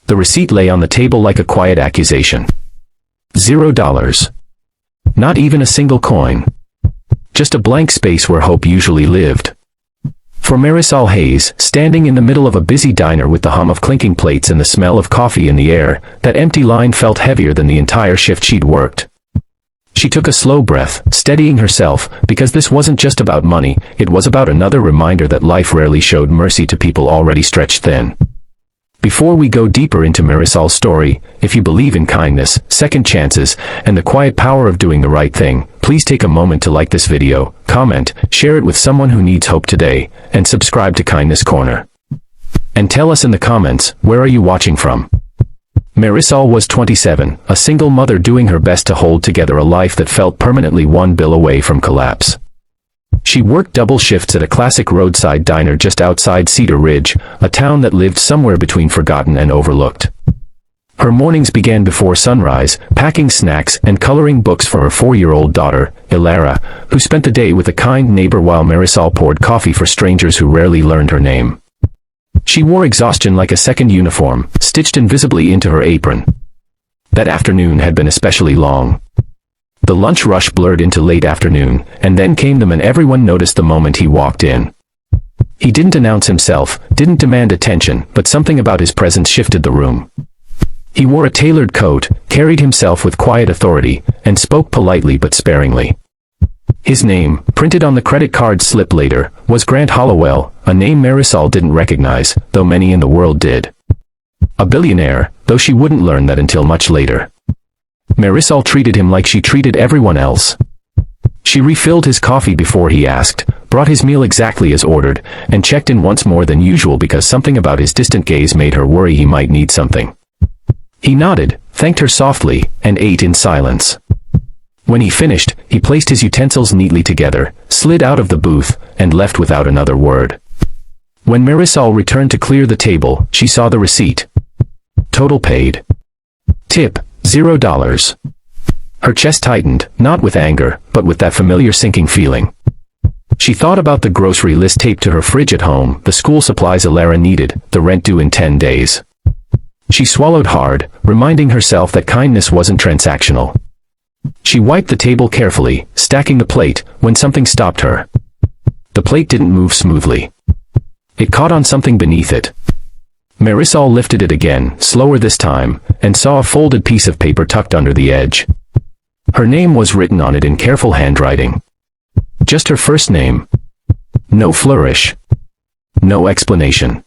The receipt lay on the table like a quiet accusation. $0. Not even a single coin. Just a blank space where hope usually lived. For Marisol Hayes, standing in the middle of a busy diner with the hum of clinking plates and the smell of coffee in the air, that empty line felt heavier than the entire shift she'd worked. She took a slow breath, steadying herself, because this wasn't just about money, it was about another reminder that life rarely showed mercy to people already stretched thin. Before we go deeper into Marisol's story, if you believe in kindness, second chances, and the quiet power of doing the right thing, please take a moment to like this video, comment, share it with someone who needs hope today, and subscribe to Kindness Corner. And tell us in the comments, where are you watching from? Marisol was 27, a single mother doing her best to hold together a life that felt permanently one bill away from collapse. She worked double shifts at a classic roadside diner just outside Cedar Ridge, a town that lived somewhere between forgotten and overlooked. Her mornings began before sunrise, packing snacks and coloring books for her 4-year-old daughter, Ilara, who spent the day with a kind neighbor while Marisol poured coffee for strangers who rarely learned her name. She wore exhaustion like a second uniform, stitched invisibly into her apron. That afternoon had been especially long. The lunch rush blurred into late afternoon, and then came the man everyone noticed the moment he walked in. He didn't announce himself, didn't demand attention, but something about his presence shifted the room. He wore a tailored coat, carried himself with quiet authority, and spoke politely but sparingly. His name, printed on the credit card slip later, was Grant Hollowell, a name Marisol didn't recognize, though many in the world did. A billionaire, though she wouldn't learn that until much later. Marisol treated him like she treated everyone else. She refilled his coffee before he asked, brought his meal exactly as ordered, and checked in once more than usual because something about his distant gaze made her worry he might need something. He nodded, thanked her softly, and ate in silence. When he finished, he placed his utensils neatly together, slid out of the booth, and left without another word. When Marisol returned to clear the table, she saw the receipt. Total paid. Tip, $0. Her chest tightened, not with anger, but with that familiar sinking feeling. She thought about the grocery list taped to her fridge at home, the school supplies Ilara needed, the rent due in 10 days. She swallowed hard, reminding herself that kindness wasn't transactional. She wiped the table carefully, stacking the plate, when something stopped her. The plate didn't move smoothly. It caught on something beneath it. Marisol lifted it again, slower this time, and saw a folded piece of paper tucked under the edge. Her name was written on it in careful handwriting. Just her first name. No flourish. No explanation.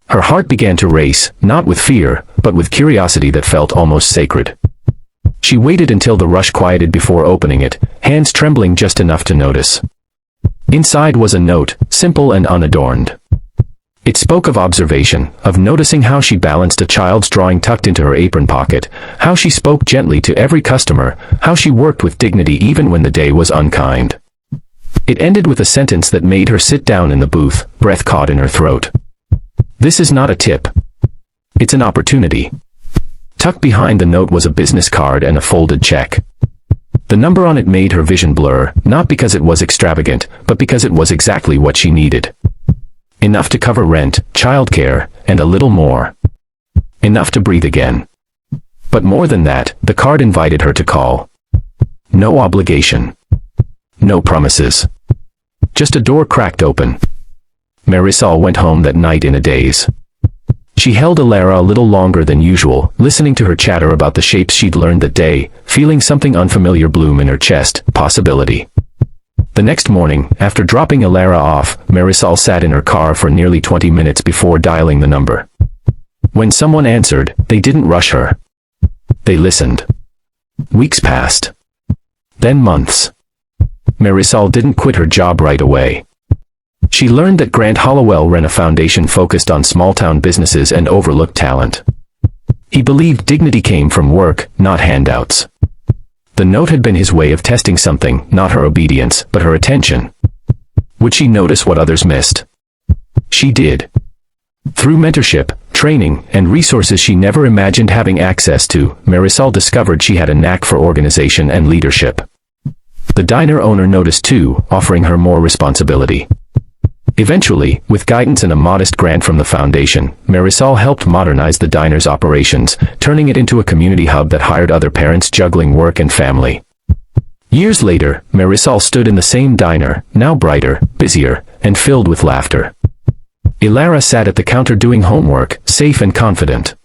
Her heart began to race, not with fear, but with curiosity that felt almost sacred. She waited until the rush quieted before opening it, hands trembling just enough to notice. Inside was a note, simple and unadorned. It spoke of observation, of noticing how she balanced a child's drawing tucked into her apron pocket, how she spoke gently to every customer, how she worked with dignity even when the day was unkind. It ended with a sentence that made her sit down in the booth, breath caught in her throat. This is not a tip. It's an opportunity. Tucked behind the note was a business card and a folded check. The number on it made her vision blur, not because it was extravagant, but because it was exactly what she needed. Enough to cover rent, childcare, and a little more. Enough to breathe again. But more than that, the card invited her to call. No obligation. No promises. Just a door cracked open. Marisol went home that night in a daze. She held Ilara a little longer than usual, listening to her chatter about the shapes she'd learned that day, feeling something unfamiliar bloom in her chest, possibility. The next morning, after dropping Ilara off, Marisol sat in her car for nearly 20 minutes before dialing the number. When someone answered, they didn't rush her. They listened. Weeks passed. Then months. Marisol didn't quit her job right away. She learned that Grant Hollowell ran a foundation focused on small-town businesses and overlooked talent. He believed dignity came from work, not handouts. The note had been his way of testing something, not her obedience, but her attention. Would she notice what others missed? She did. Through mentorship, training, and resources she never imagined having access to, Marisol discovered she had a knack for organization and leadership. The diner owner noticed too, offering her more responsibility. Eventually, with guidance and a modest grant from the foundation, Marisol helped modernize the diner's operations, turning it into a community hub that hired other parents juggling work and family. Years later, Marisol stood in the same diner, now brighter, busier, and filled with laughter. Ilara sat at the counter doing homework, safe and confident.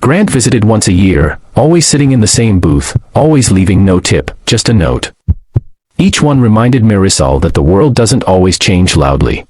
Grant visited once a year, always sitting in the same booth, always leaving no tip, just a note. Each one reminded Marisol that the world doesn't always change loudly.